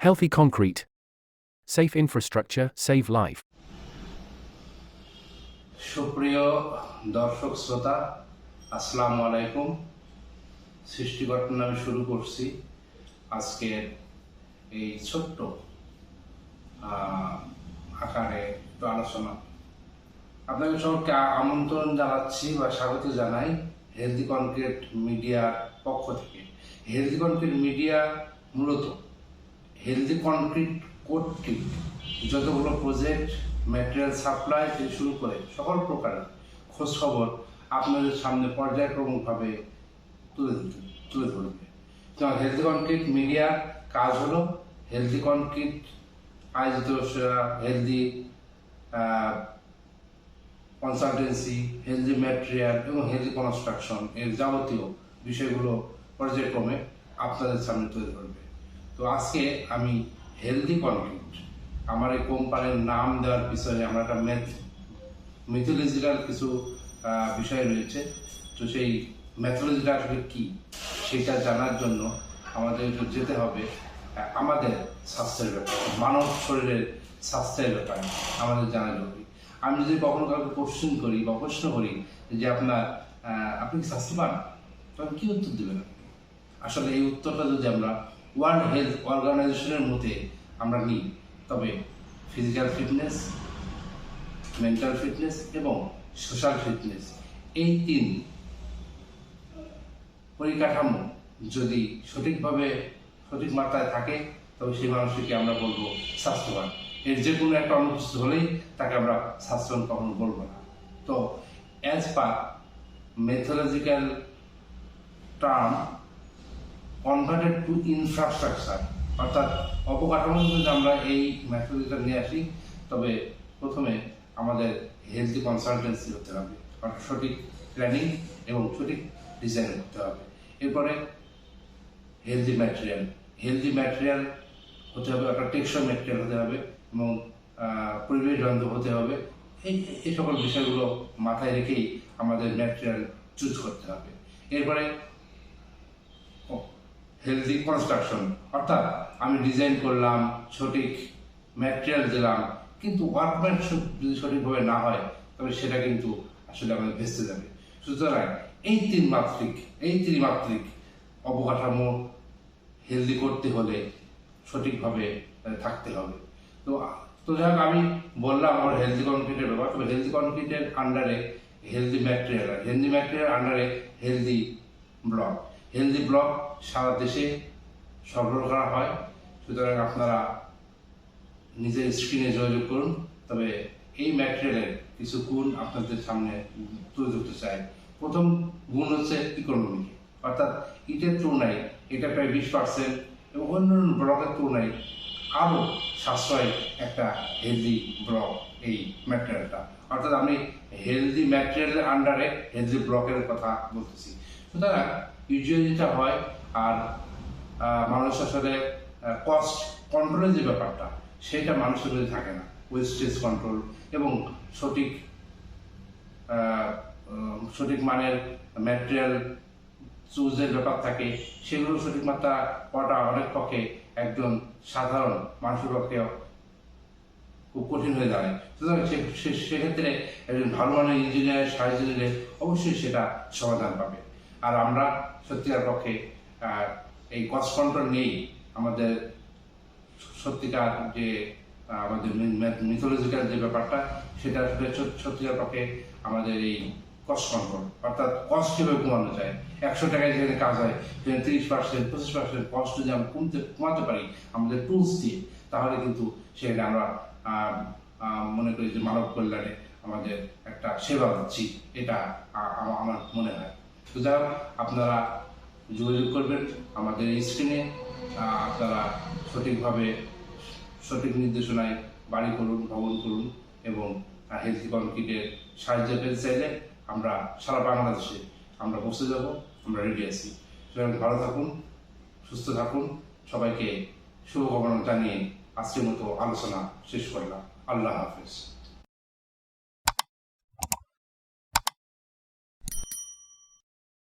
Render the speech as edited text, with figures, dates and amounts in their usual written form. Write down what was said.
Healthy concrete. Safe infrastructure, save life. সুপ্রিয় দর্শক শ্রোতা, আসসালামু আলাইকুম। সৃষ্টিকর্তার নামে শুরু করছি আজকের এই ছোট্ট আকারে একটু আলোচনা। আপনাকে সবাইকে আমন্ত্রণ জানাচ্ছি বা স্বাগত জানাই হেলদি কনক্রিট মিডিয়ার পক্ষ থেকে। হেলদি কনক্রিট মিডিয়া মূলত হেলদি কনক্রিট কর্তৃক যতগুলো প্রজেক্ট, ম্যাটেরিয়াল সাপ্লাই থেকে শুরু করে সকল প্রকারের খোঁজখবর আপনাদের সামনে পর্যায়ক্রমিকভাবে তুলে ধরবে। যেমন হেলদি কনক্রিট মিডিয়ার কাজ হলো হেলদি কনক্রিট আয়োজিত হেলদি কনসালটেন্সি, হেলদি ম্যাটেরিয়াল এবং হেলদি কনস্ট্রাকশন এর যাবতীয় বিষয়গুলো পর্যায়ক্রমে আপনাদের সামনে তুলে ধরবে। তো আজকে আমি হেলদি কনক্রিট, আমার এই কোম্পানির নাম দেওয়ার পিছনে আমার একটা মিথোলজিক্যাল কিছু বিষয় রয়েছে। তো সেই ম্যাথোলজিটা আসলে কী সেটা জানার জন্য আমাদের যেতে হবে আমাদের স্বাস্থ্যের ব্যাপারে, মানব শরীরের স্বাস্থ্যের ব্যাপারে আমাদের জানা জরুরি। আমি যদি কখনো কাউকে কোশ্চেন করি বা প্রশ্ন করি যে আপনি কি স্বাস্থ্যবান, তখন কী উত্তর দেবেন? আসলে এই উত্তরটা যদি আমরা ওয়ার্ল্ড হেলথ অর্গানাইজেশনের মধ্যে আমরা নিই, তবে ফিজিক্যাল ফিটনেস, মেন্টাল ফিটনেস এবং সোশ্যাল ফিটনেস, এই তিন পরিকাঠামো যদি সঠিকভাবে সঠিক মাত্রায় থাকে, তবে সেই মানুষকে আমরা বলবো স্বাস্থ্যবান। এর যে কোনো একটা অনুপস্থিত হলেই তাকে আমরা স্বাস্থ্যবান কখনো বলবো না। তো as per methodological term converted to infrastructure, অর্থাৎ অবকাঠামো যদি আমরা এই মেথোলজিটা নিয়ে আসি, তবে প্রথমে আমাদের হেলদি কনসালটেন্সি হতে হবে, অর্থাৎ সঠিক প্ল্যানিং এবং সঠিক ডিজাইন করতে হবে। এরপরে হেলদি ম্যাটেরিয়াল হতে হবে, অর্থাৎ টেকসই ম্যাটেরিয়াল হতে হবে এবং পরিবেশ বান্ধব হতে হবে। এই সকল বিষয়গুলো মাথায় রেখেই আমাদের ম্যাটেরিয়াল চুজ করতে হবে। এরপরে হেলদি কনস্ট্রাকশন, অর্থাৎ আমি ডিজাইন করলাম, সঠিক ম্যাটেরিয়াল দিলাম, কিন্তু ওয়ার্কম্যানশিপ যদি সঠিকভাবে না হয়, তবে সেটা কিন্তু আসলে আমাদের ভেস্তে যাবে। সুতরাং এই ত্রিমাত্রিক অবকাঠামো হেলদি করতে হলে সঠিকভাবে থাকতে হবে। তো যাই হোক, আমি বললাম আমার হেলদি কনক্রিটের ব্যাপার। তবে হেলদি কনক্রিটের আন্ডারে হেলদি ম্যাটেরিয়াল আন্ডারে হেলদি ব্লক সারা দেশে সরবরাহ করা হয়। সুতরাং আপনারা নিজের স্ক্রিনে যোগাযোগ করুন। তবে এই ম্যাটেরিয়ালের কিছু গুণ আপনাদের সামনে তুলে ধরতে চাই। প্রথম গুণ হচ্ছে ইকোনমি, অর্থাৎ ইটের তুলনায় এটা প্রায় 20% এবং অন্যান্য ব্লকের তুলনায় আরও সাশ্রয় একটা হেলদি ব্লক এই ম্যাটেরিয়ালটা। অর্থাৎ আমি হেলদি ম্যাটেরিয়ালের আন্ডারে হেলদি ব্লকের কথা বলতেছি। সুতরাং ইউজুয়ালি যেটা হয়, আর মানুষ আসলে কস্ট কন্ট্রোলের যে ব্যাপারটা, সেটা মানুষের মধ্যে থাকে না। ওয়েস্টেজ কন্ট্রোল এবং সঠিক মানের ম্যাটেরিয়াল চুজের ব্যাপার থাকে, সেগুলো সঠিক মাত্রা করাটা অনেক পক্ষে একজন সাধারণ মানুষের পক্ষে খুব কঠিন হয়ে দাঁড়ায়। সুতরাং সেক্ষেত্রে একজন ভালো মানের ইঞ্জিনিয়ারের সাহায্য নিলে অবশ্যই সেটা সমাধান পাবে। আর আমরা সত্যিকার পক্ষে এই কস্ট কন্ট্রোল নিয়েই আমাদের সত্যিকার যে আমাদের মিথোলজিক্যাল যে ব্যাপারটা, সেটা সত্যিকার পক্ষে আমাদের এই কস্ট কন্ট্রোল, অর্থাৎ কস্ট কীভাবে কমানো যায়। 100 টাকায় যেখানে কাজ হয়, সেখানে 30%, 25% কস্ট যদি আমরা কমাতে পারি আমাদের টুলস দিয়ে, তাহলে কিন্তু সেখানে আমরা মনে করি যে মানব কল্যাণে আমাদের একটা সেবা দিচ্ছি, এটা আমার মনে হয়। তো যাই হোক, আপনারা যোগাযোগ করবেন আমাদের এই স্ক্রিনে। আপনারা সঠিকভাবে সঠিক নির্দেশনায় বাড়ি করুন, ভবন করুন এবং হেলদি কনক্রিটের সাহায্য পেতে চাইলে আমরা সারা বাংলাদেশে আমরা বসে যাব, আমরা রেডি আছি। সুতরাং ভালো থাকুন, সুস্থ থাকুন। সবাইকে শুভকামনা জানিয়ে আজকের মতো আলোচনা শেষ করলাম। আল্লাহ হাফেজ।